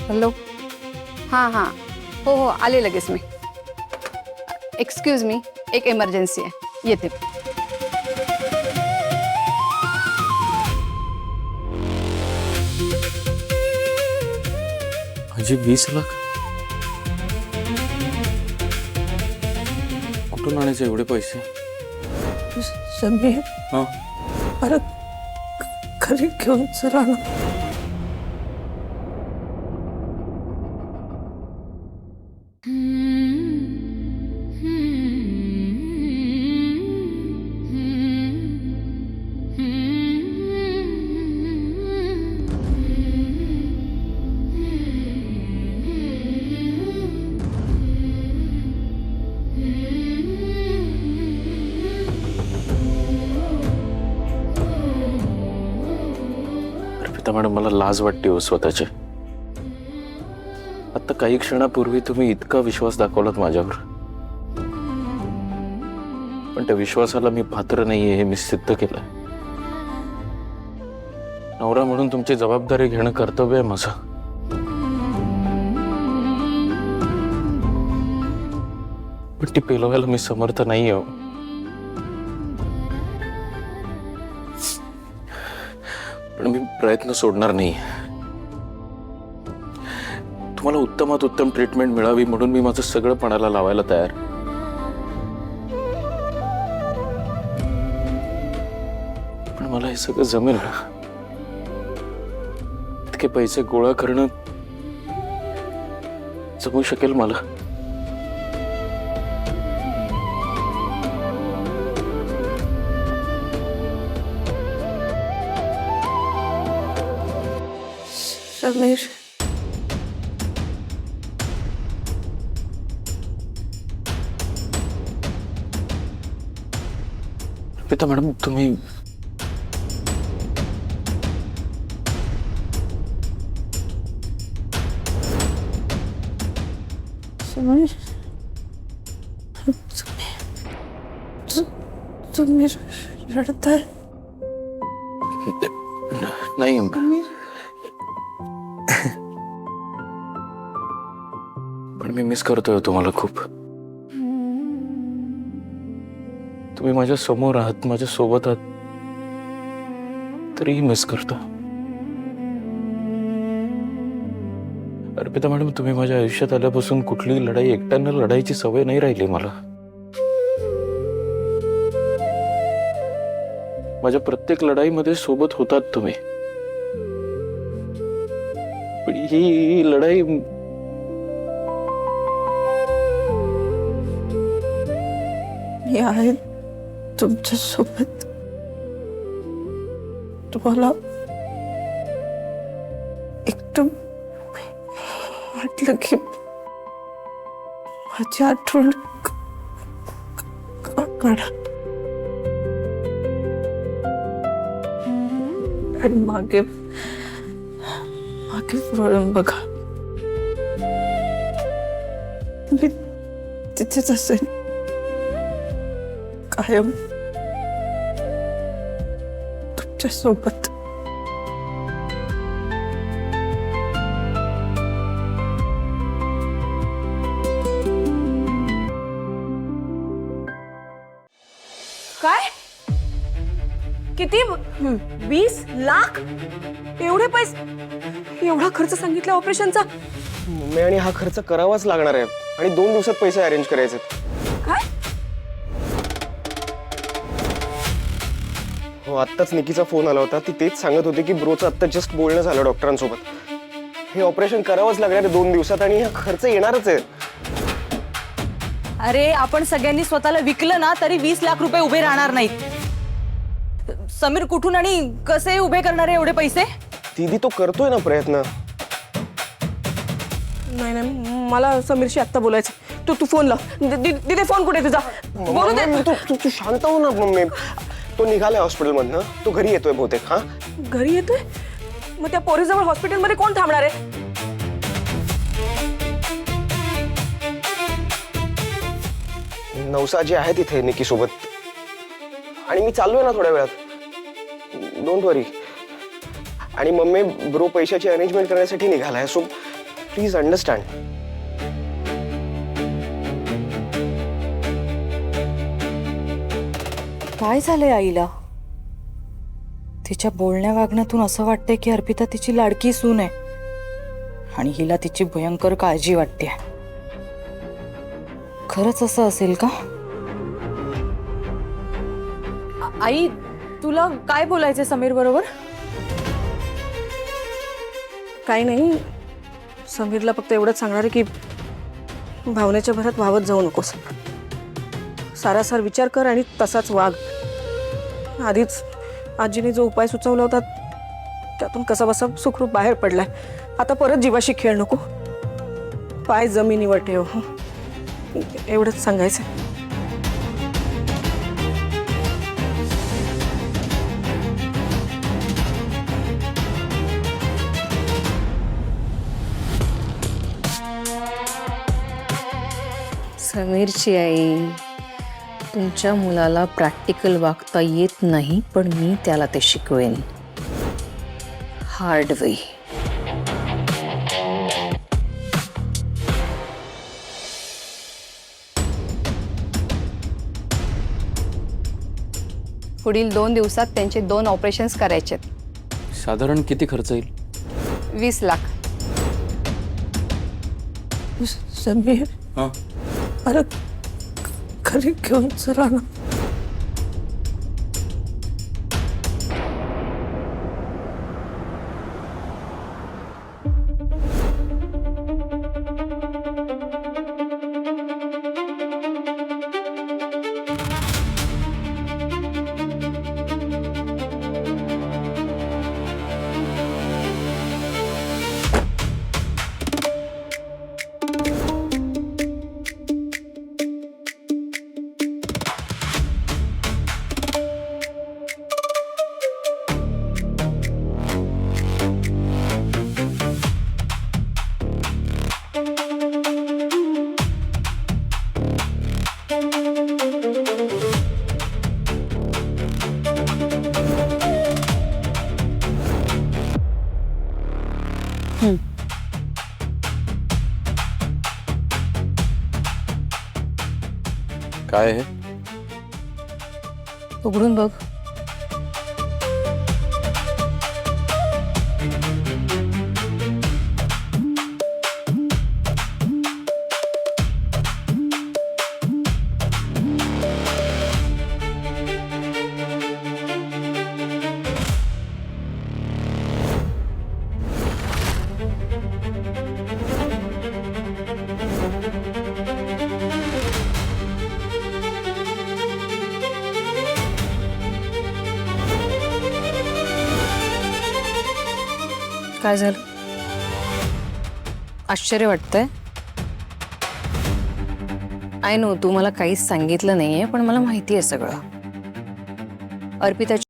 Hello. हां हां, हो हो आले लगेच मी. एक्सक्यूज मी, एक इमर्जन्सी आहे, येते. माझी 20 लाख कुठून आणायचे एवढे पैसे? समीर हां, परत घरी घेऊन चला ना. अर्पिता मॅडम, मला लाज वाटते हो स्वतःची. आता काही क्षणापूर्वी तुम्ही इतका विश्वास दाखवलात माझ्यावर, पण त्या विश्वासाला मी पात्र नाहीये हे मी सिद्ध केलं. नवरा म्हणून तुमची जबाबदारी घेणं कर्तव्य आहे माझं. पण ती पेलवायला मी समर्थ नाही हो. पण मी प्रयत्न सोडणार नाही. तुम्हाला उत्तमात उत्तम ट्रीटमेंट मिळावी म्हणून मी माझं सगळं पणाला लावायला तयार. पण मला हे सगळं जमेल ना? इतके पैसे गोळा करणं जमू शकेल मला? समीर अर्पिता मॅडम, तुम्ही समीर तुम्ही रडताय? नाही. पण मी मिस करतोय तुम्हाला खूप. तुम्ही माझ्या समोर आहात, माझ्या सोबत आहात, तरीही मिस करतो. अर्पिता मॅडम, तुम्ही माझ्या आयुष्यात आल्यापासून कुठलीही लढाई एकट्यानं लढायची सवय नाही राहिली मला. माझ्या प्रत्येक लढाईमध्ये सोबत होतात तुम्ही. पण ही लढाई मी आहे तुमच्या सोबत. तुम्हाला एकदम वाटलं की माझी आठवण काढा आणि मागे मागे वळून बघा. मी तिथेच असेल कायम तुमच्या सोबत. काय? किती? 20 लाख? एवढे पैसे? एवढा खर्च सांगितला ऑपरेशनचा? मम्मी, आणि हा खर्च करावाच लागणार आहे आणि 2 दिवसात पैसे अरेंज करायचे. काय? हो, आत्ताच निकीचा फोन आला होता. ती तेच सांगत होती की ब्रोचं आत्ता जस्ट बोलणं झालं डॉक्टरांसोबत. हे ऑपरेशन करावंच लागणार आहे 2 दिवसात आणि हा खर्च येणारच आहे. अरे, आपण सगळ्यांनी स्वतःला विकलं ना तरी 20 लाख रुपये उभे राहणार नाहीत. समीर कुठून आणि कसे उभे करणार आहे एवढे पैसे? दीदी, तो करतोय ना प्रयत्न. नाही नाही, मला समीरशी आत्ता बोलायचं. तू फोन लाव. दीदी, फोन कुठे तुझा? बोलू दे. मम्मी, तू शांत हो ना मम्मी. तो निघालाय हॉस्पिटलमधनं. तो घरी येतोय बहुतेक. हा, घरी येतोय? मग त्या पोरीजवळ हॉस्पिटलमध्ये कोण थांबणार आहे? नवसाजी आहे तिथे निकी सोबत आणि मी चाललोय ना थोड्या वेळात. डोंट वरी. आणि मम्मी, ब्रो पैशाची अरेंजमेंट करण्यासाठी निघालाय. So please understand. काय झालंय आईला? तिच्या बोलण्या वागण्यातून असं वाटतंय की अर्पिता तिची लाडकी सून आहे आणि हिला तिची भयंकर काळजी वाटते. खरंच असं असेल का? आई, तुला काय बोलायचंय समीर बरोबर? काही नाही, समीरला फक्त एवढंच सांगणार आहे की भावनेच्या भरात वाहत जाऊ नकोस. सारासार विचार कर आणि तसाच वाग. आधीच आजीने जो उपाय सुचवला होता त्यातून कसा बसा सुखरूप बाहेर पडलाय. आता परत जीवाशी खेळ नको. पाय जमिनीवर ठेव. एवढंच सांगायचं. समीरची आई, तुमच्या मुलाला प्रॅक्टिकल वागता येत नाही, पण मी त्याला ते शिकवेन हार्ड वे. पुढील 2 दिवसात त्यांचे 2 ऑपरेशन्स करायचे. साधारण किती खर्च येईल? 20 लाख. समीर, हां, अरे घरी घेऊन चला ना. काय आहे? उघडून बघ. काय झालं? आश्चर्य वाटतंय? आय नो तू मला काहीच सांगितलं नाहीये, पण मला माहिती आहे सगळं. अर्पिताची